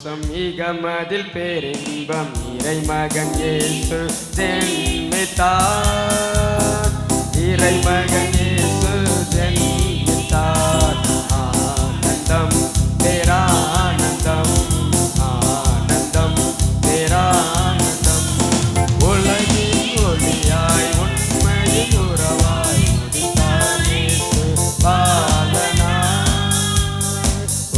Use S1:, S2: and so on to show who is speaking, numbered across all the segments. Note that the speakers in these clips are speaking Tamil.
S1: சமீகமதில் பேரின்பம் இறைமகன் இயேசு ஜென்மித்தார். இறைமகன் இயேசு ஜென்மித்தார். ஆனந்தம் பேரானந்தம், ஆனந்தம் பேரானந்தம். உலகின் ஒளியாய் உண்மையின் உறவாய் உதித்தார் இயேசு பாலனாய்.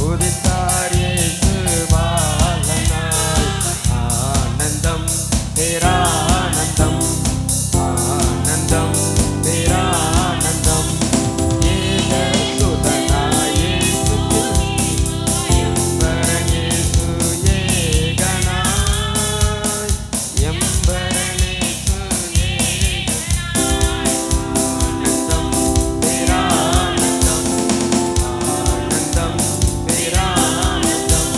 S1: உதித்தார் இயேசு பாலனாய். ஆனந்தம் பேரானந்தம், ஆனந்தம் பேரானந்தம். ஏகசுதனாய் இயேசு எம்பரன் இயேசு ஏகனாய். எம்பரன் இயேசு ஆனந்தம் பேரானந்தம், ஆனந்தம் பேரானந்தம்.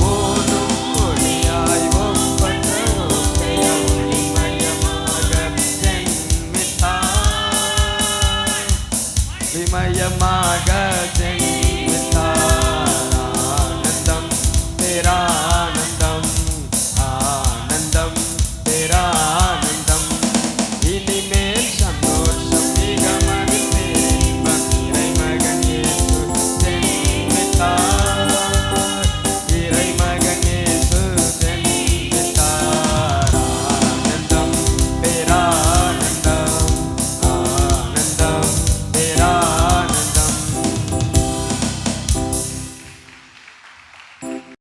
S1: ஓடும் ஒளியாய் ஒப்பற்ற ஓசையாய் ஒளிமயமாக ஜென்மித்தார். விமயமாக